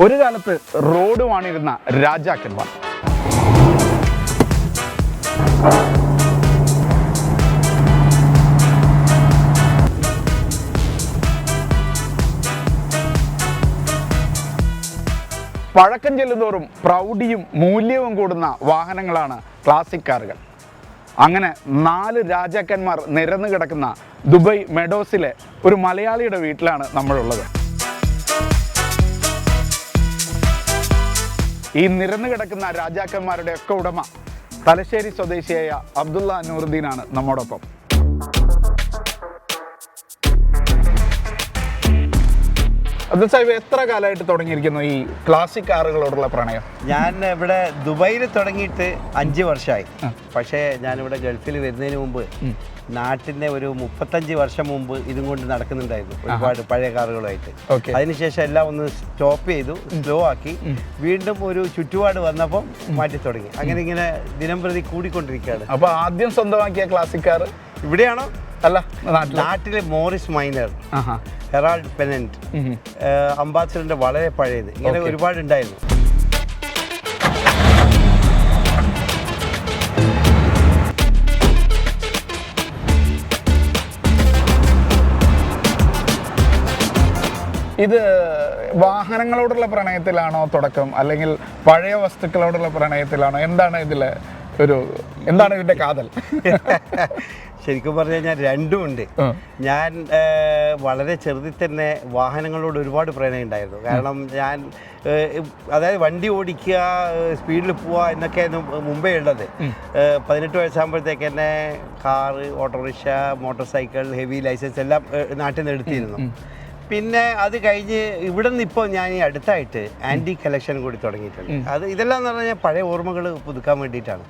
ഒരു കാലത്ത് റോഡ് വാണിരുന്ന രാജാക്കന്മാർ. പഴക്കം ചെല്ലുന്തോറും പ്രൗഢിയും മൂല്യവും കൂടുന്ന വാഹനങ്ങളാണ് ക്ലാസിക് കാറുകൾ. അങ്ങനെ 4 രാജാക്കന്മാർ നിരന്നു കിടക്കുന്ന ദുബായ് മെഡോസിലെ ഒരു മലയാളിയുടെ വീട്ടിലാണ് നമ്മളുള്ളത്. ഈ നിരന്നു കിടക്കുന്ന രാജാക്കന്മാരുടെ ഒക്കെ ഉടമ തലശ്ശേരി സ്വദേശിയായ അബ്ദുള്ള നൂറുദ്ദീനാണ് നമ്മോടൊപ്പം. അബ്ദുൽ സാഹിബ്, എത്ര കാലമായിട്ട് തുടങ്ങിയിരിക്കുന്നു ഈ ക്ലാസിക് കാറുകളോടുള്ള പ്രണയം? ഞാൻ ഇവിടെ ദുബായിൽ തുടങ്ങിയിട്ട് 5 വർഷമായി. പക്ഷേ ഞാനിവിടെ ഗൾഫിൽ വരുന്നതിന് മുമ്പ് നാട്ടിൻ്റെ ഒരു 35 വർഷം മുമ്പ് ഇതും കൊണ്ട് നടക്കുന്നുണ്ടായിരുന്നു, ഒരുപാട് പഴയ കാറുകളായിട്ട്. അതിനുശേഷം എല്ലാം ഒന്ന് സ്റ്റോപ്പ് ചെയ്തു, സ്ലോ ആക്കി, വീണ്ടും ഒരു ചുറ്റുപാട് വന്നപ്പോൾ മാറ്റി തുടങ്ങി. അങ്ങനെ ഇങ്ങനെ ദിനം പ്രതി കൂടിക്കൊണ്ടിരിക്കുകയാണ്. അപ്പോൾ ആദ്യം സ്വന്തമാക്കിയ ക്ലാസിക് കാർ ഇവിടെയാണോ? അല്ല, നാട്ടിലെ മോറിസ് മൈനർ, ഹെറാൾഡ് പെനന്റ്, അംബാസഡറിന്റെ വളരെ പഴയത്, ഇങ്ങനെ ഒരുപാട് ഉണ്ടായിരുന്നു. ഇത് വാഹനങ്ങളോടുള്ള പ്രണയത്തിലാണോ തുടക്കം, അല്ലെങ്കിൽ പഴയ വസ്തുക്കളോടുള്ള പ്രണയത്തിലാണോ? എന്താണ് ഇതിന്റെ കാതൽ? ശരിക്കും പറഞ്ഞു കഴിഞ്ഞാൽ രണ്ടും ഉണ്ട്. ഞാൻ വളരെ ചെറുതിൽ തന്നെ വാഹനങ്ങളോട് ഒരുപാട് പ്രണയം ഉണ്ടായിരുന്നു. കാരണം ഞാൻ അതായത് വണ്ടി ഓടിക്കുക, സ്പീഡിൽ പോവുക എന്നൊക്കെയായിരുന്നു മുമ്പേ ഉള്ളത്. 18 വയസ്സാകുമ്പോഴത്തേക്ക് തന്നെ car, autorickshaw, motorcycle, heavy licence എല്ലാം നാട്ടിൽ നിന്ന് എടുത്തിരുന്നു. പിന്നെ അത് കഴിഞ്ഞ് ഇവിടെ നിന്ന് ഇപ്പോൾ ഞാൻ ഈ അടുത്തായിട്ട് ആൻറ്റി കളക്ഷൻ കൂടി തുടങ്ങിയിട്ടുണ്ട്. ഇതെല്ലാം എന്ന് പറഞ്ഞാൽ പഴയ ഓർമ്മകൾ പുതുക്കാൻ വേണ്ടിയിട്ടാണ്.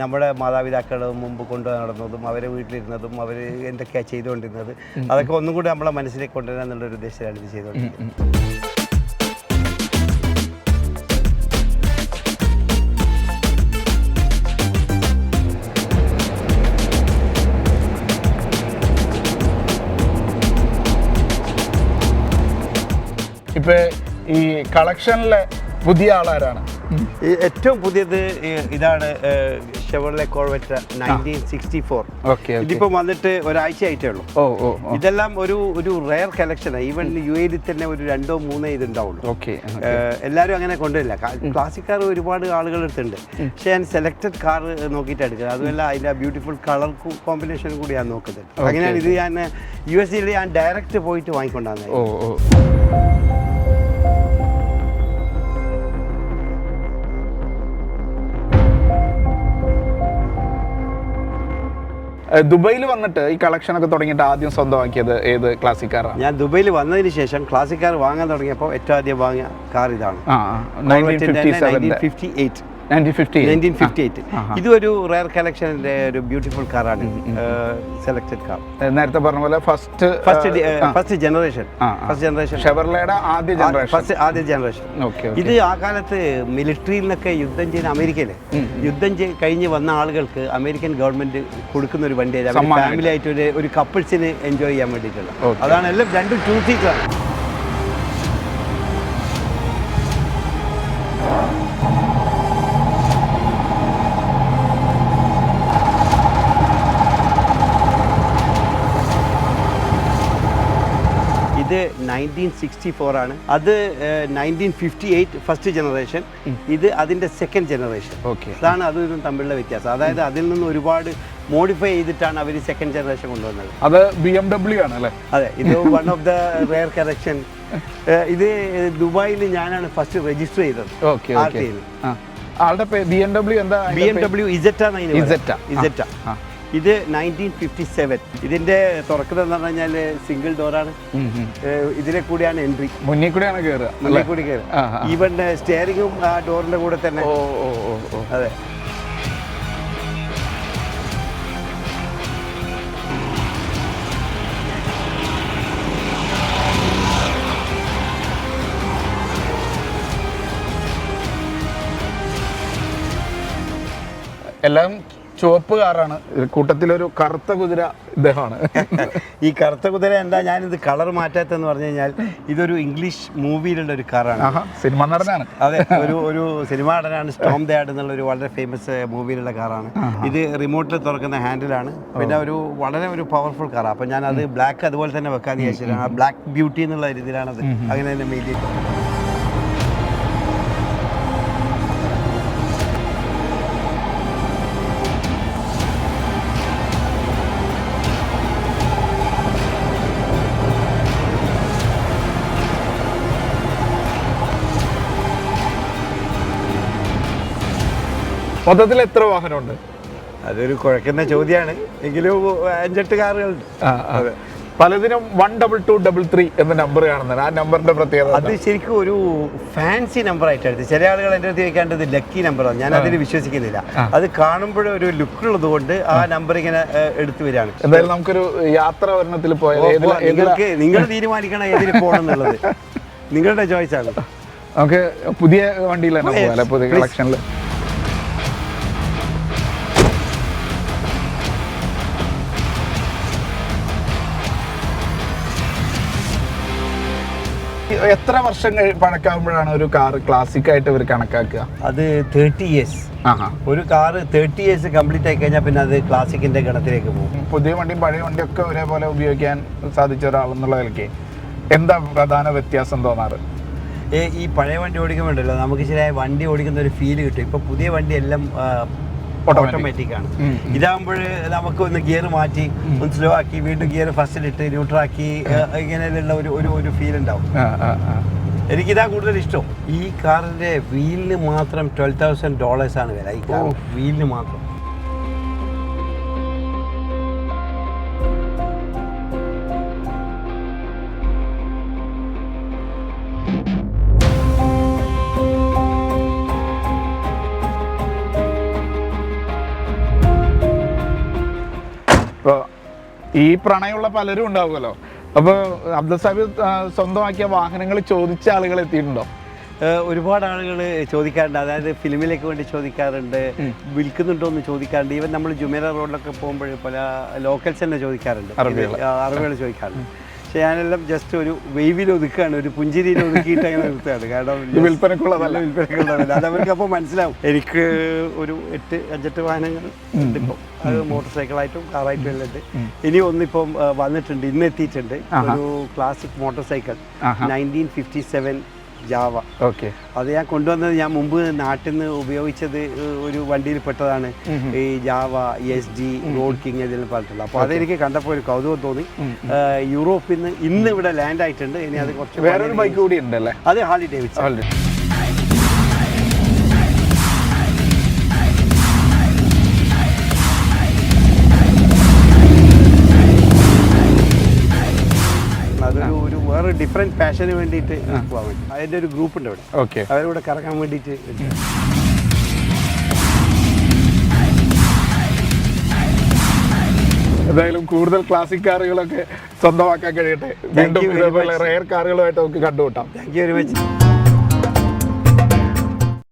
നമ്മുടെ മാതാപിതാക്കൾ മുമ്പ് കൊണ്ടു നടന്നതും അവരെ വീട്ടിലിരുന്നതും അവർ എന്തൊക്കെയാണ് ചെയ്തുകൊണ്ടിരുന്നത് അതൊക്കെ ഒന്നും കൂടി നമ്മളെ മനസ്സിലേക്ക് കൊണ്ടുവരാൻ എന്നുള്ളൊരു ഉദ്ദേശത്തിലാണ് ഇത് ചെയ്തുകൊണ്ടിരിക്കുന്നത്. ഇപ്പൊ ഈ കളക്ഷനിലെ പുതിയ ആളാരാണ്? ഏറ്റവും പുതിയത് ഇതാണ്, ഷെവർലെ കോർവെറ്റ് 1964. ഇതിപ്പോ വന്നിട്ട് ഒരാഴ്ച ആയിട്ടേ ഉള്ളൂ. ഇതെല്ലാം ഒരു റെയർ കളക്ഷനാണ്. ഈവൻ UAE തന്നെ ഒരു 2-3 ഇതുണ്ടാവുള്ളൂ. എല്ലാവരും അങ്ങനെ കൊണ്ടുവരില്ല. ക്ലാസിക് കാർ ഒരുപാട് ആളുകൾ എടുത്തിട്ടുണ്ട്. പക്ഷെ ഞാൻ സെലക്റ്റഡ് കാർ നോക്കിയിട്ട് എടുക്കുക. അതുമല്ല അതിൻ്റെ ബ്യൂട്ടിഫുൾ കളർ കോമ്പിനേഷൻ കൂടി ഞാൻ നോക്കുന്നത്. അങ്ങനെയാണ് ഇത് ഞാൻ USA ഞാൻ ഡയറക്റ്റ് പോയിട്ട് വാങ്ങിക്കൊണ്ടാണ്. ദുബൈയിൽ വന്നിട്ട് ഈ കളക്ഷൻ ഒക്കെ തുടങ്ങിയിട്ട് ആദ്യം സ്വന്തമാക്കിയത് ഏത് ക്ലാസിക് കാറാണ്? ഞാൻ ദുബൈയിൽ വന്നതിന് ശേഷം ക്ലാസിക് കാർ വാങ്ങാൻ തുടങ്ങിയപ്പോൾ ഏറ്റവും ആദ്യം വാങ്ങിയ കാർ ഇതാണ്, 1958. ഇതൊരു റയർ കളക്ഷൻ്റെ ഒരു ബ്യൂട്ടിഫുൾ കാറാണ്, സെലക്ടഡ് കാർ. നേരത്തെ പറഞ്ഞ പോലെ ഫസ്റ്റ് ജനറേഷൻ ഷെവർലെയുടെ ആദ്യ ജനറേഷൻ. ഇത് ആ കാലത്ത് മിലിറ്ററിയിൽ നിന്നൊക്കെ യുദ്ധം ചെയ്യുന്ന അമേരിക്കയിലെ യുദ്ധം കഴിഞ്ഞ് വന്ന ആളുകൾക്ക് അമേരിക്കൻ ഗവൺമെന്റ് കൊടുക്കുന്ന ഒരു വണ്ടിയാണ്. ഫാമിലി ആയിട്ട് ഒരു കപ്പിൾസിന് എൻജോയ് ചെയ്യാൻ വേണ്ടിയിട്ടുള്ള. അതാണ് എല്ലാം രണ്ടും 2 സീറ്റാണ്. ഇത് 1964 ആണ്. അത് 1958 ഫസ്റ്റ് ജനറേഷൻ. ഇത് അതിൻ്റെ സെക്കൻഡ് ജനറേഷൻ. അതാണ് അതും തമ്മിലുള്ള വ്യത്യാസം. അതായത് അതിൽ നിന്ന് ഒരുപാട് മോഡിഫൈ ചെയ്തിട്ടാണ് അവർ സെക്കൻഡ് ജനറേഷൻ കൊണ്ടുവന്നത്. അത് BMW ആണ് അല്ലേ? അതെ, ഇത് one of the rare collection. ഇത് ദുബായിൽ ഞാനാണ് ഫസ്റ്റ് രജിസ്റ്റർ ചെയ്തത്. ആളുടെ BMW എന്താ? BMW ഇസെറ്റ. ഇത് 1957. ഇതിന്റെ തുറക്കുന്നതെന്ന് പറഞ്ഞു കഴിഞ്ഞാൽ സിംഗിൾ ഡോറാണ്. ഇതിലെ കൂടിയാണ് എൻട്രി, മുന്നിൽ കൂടിയാണ് കയറുക. ഈവൻ സ്റ്റിയറിംഗും ആ ഡോറിന്റെ കൂടെ തന്നെ. അതെ, എല്ലാം ചുവപ്പ് കാറാണ്, കൂട്ടത്തിലൊരു കറുത്ത കുതിര ഇദ്ദേഹമാണ്. ഈ കറുത്ത കുതിര എന്താ ഞാനിത് കളർ മാറ്റാത്തെന്ന് പറഞ്ഞു കഴിഞ്ഞാൽ ഇതൊരു ഇംഗ്ലീഷ് മൂവിയിലുള്ള ഒരു കാറാണ്. സിനിമ നടനാണ്. അതെ, ഒരു സിനിമ നടനാണ്. സ്റ്റോം ദ യാർഡ് എന്നുള്ള ഒരു വളരെ ഫേമസ് മൂവിയിലുള്ള കാറാണ്. ഇത് റിമോട്ടിൽ തുറക്കുന്ന ഹാൻഡിലാണ്. പിന്നെ വളരെ ഒരു പവർഫുൾ കാറാണ്. അപ്പം ഞാൻ അത് ബ്ലാക്ക് അതുപോലെ തന്നെ വെക്കാന്ന് വിചാരിച്ചിട്ടാണ്. ആ ബ്ലാക്ക് ബ്യൂട്ടി എന്നുള്ള രീതിയിലാണത് അങ്ങനെ തന്നെ മെയിൻ ചെയ്തത്. മൊത്തത്തിൽ എത്ര വാഹനമുണ്ട്? അതൊരു കുഴക്കുന്ന ചോദ്യമാണ്, എങ്കിലും 5-8 കാറുകളുണ്ട്. പലതിനും 12233 എന്ന നമ്പർ കാണുന്നത്. ആ നമ്പറിന്റെ പ്രത്യേകത അത് ശരിക്കും ഒരു ഫാൻസി നമ്പർ ആയിട്ട് എടുത്ത് ചില ആളുകൾ എൻ്റെ അടുത്ത് ചോദിക്കേണ്ടത് ലക്കി നമ്പറാണ്. ഞാൻ അതിന് വിശ്വസിക്കുന്നില്ല. അത് കാണുമ്പോഴേ ഒരു ലുക്ക് ഉള്ളത് കൊണ്ട് ആ നമ്പർ ഇങ്ങനെ എടുത്തു വരികയാണ്. എന്തായാലും നമുക്കൊരു യാത്ര ഒരെണ്ണത്തിൽ പോയാൽ നിങ്ങൾ തീരുമാനിക്കണം ഏതിൽ പോകണം എന്നുള്ളത്. നിങ്ങളുടെ ചോയ്സ് ആണ്. നമുക്ക് പുതിയ വണ്ടിയിൽ തന്നെ പോകാം, പുതിയ കളക്ഷനിൽ. എത്ര വർഷം പഴക്കാകുമ്പോഴാണ് ഒരു കാർ ക്ലാസിക് ആയിട്ട് ഇവർ കണക്കാക്കുക? അത് 30 years. ഒരു കാറ് 30 years കംപ്ലീറ്റ് ആയി കഴിഞ്ഞാൽ പിന്നെ അത് ക്ലാസിക്കിന്റെ ഗണത്തിലേക്ക് പോകും. പുതിയ വണ്ടിയും പഴയ വണ്ടിയും ഒക്കെ ഒരേപോലെ ഉപയോഗിക്കാൻ സാധിച്ച ഒരാളെന്നുള്ള നിലയ്ക്ക് എന്താ പ്രധാന വ്യത്യാസം തോന്നാറ്? ഈ പഴയ വണ്ടി ഓടിക്കുമ്പോണ്ടല്ലോ നമുക്ക് ശരിയായ വണ്ടി ഓടിക്കുന്ന ഒരു ഫീൽ കിട്ടും. ഇപ്പൊ പുതിയ വണ്ടി എല്ലാം ഓട്ടോമാറ്റിക് ആണ്. ഇതാകുമ്പോൾ നമുക്ക് ഒന്ന് ഗിയർ മാറ്റി ഒന്ന് സ്ലോ ആക്കി വീണ്ടും ഗിയർ ഫസ്റ്റിലിട്ട് ന്യൂട്രാക്കി ഇങ്ങനെയുള്ള ഒരു ഫീൽ ഉണ്ടാവും. എനിക്കിതാ കൂടുതൽ ഇഷ്ടം. ഈ കാറിന്റെ വീലിന് മാത്രം $12,000 ആണ് വില. ഈ കാർ വീലിന് മാത്രം. ഇപ്പോൾ ഈ പ്രണയമുള്ള പലരും ഉണ്ടാവുമല്ലോ. അപ്പോൾ അബ്ദുൽ സാഹിബ് സ്വന്തമാക്കിയ വാഹനങ്ങൾ ചോദിച്ച ആളുകൾ എത്തിയിട്ടുണ്ടോ? ഒരുപാട് ആളുകൾ ചോദിക്കാറുണ്ട്. അതായത് ഫിലിമിലേക്ക് വേണ്ടി ചോദിക്കാറുണ്ട്, വിൽക്കുന്നുണ്ടോ എന്ന് ചോദിക്കാറുണ്ട്. ഈവൻ നമ്മൾ ജുമേറ റോഡിലൊക്കെ പോകുമ്പോൾ പല ലോക്കൽസ് തന്നെ ചോദിക്കാറുണ്ട്, അറിവുകൾ ചോദിക്കാറുണ്ട്. പക്ഷെ ഞാനെല്ലാം ജസ്റ്റ് ഒരു വെയിവിൽ ഒതുക്കുകയാണ്, ഒരു പുഞ്ചിരിയിൽ ഒതുക്കിയിട്ട് അങ്ങനെ നിർത്തുകയാണ്. കാരണം വിൽപ്പനക്കുള്ളതല്ല. അതവർക്ക് അപ്പോൾ മനസ്സിലാവും. എനിക്ക് ഒരു 5-8 വാഹനങ്ങൾ ഉണ്ട് ഇപ്പോൾ. അത് മോട്ടോർ സൈക്കിളായിട്ടും കാറായിട്ടും എല്ലാം ഉണ്ട്. ഇനി ഒന്നിപ്പം വന്നിട്ടുണ്ട്, ഇന്ന് എത്തിയിട്ടുണ്ട്. ഒരു classic motor cycle 1957 Java. Okay. അത് ഞാൻ കൊണ്ടുവന്നത് ഞാൻ മുമ്പ് നാട്ടിൽ നിന്ന് ഉപയോഗിച്ചത് ഒരു വണ്ടിയിൽ പെട്ടതാണ്. ഈ ജാവ, SD, റോഡ് കിങ് ഇതെല്ലാം പറഞ്ഞിട്ടുള്ളത്. അപ്പോൾ അതെനിക്ക് കണ്ടപ്പോൾ ഒരു കൗതുകം തോന്നി. യൂറോപ്പിൽ നിന്ന് ഇന്ന് ഇവിടെ ലാൻഡ് ആയിട്ടുണ്ട്. ഇനി അത് കുറച്ച് വേറൊരു ബൈക്ക് കൂടി ഉണ്ടല്ലേ? അത് ഹാർലി ഡേവിഡ്സൺ. അതൊരു വേറെ ഡിഫറെന്റ് പാഷന് വേണ്ടിയിട്ട് പോകാൻ വേണ്ടി അതിൻ്റെ ഒരു ഗ്രൂപ്പ് ഉണ്ട് ഇവിടെ. ഓക്കെ. അവരിവിടെ കറങ്ങാൻ വേണ്ടിയിട്ട്. എന്തായാലും കൂടുതൽ ക്ലാസിക് കാറുകളൊക്കെ സ്വന്തമാക്കാൻ കഴിയട്ടെ. വീണ്ടും ഇതേപോലെ റെയർ കാറുകളുമായിട്ട് നമുക്ക് കണ്ടുമുട്ടാം. Thank you very much.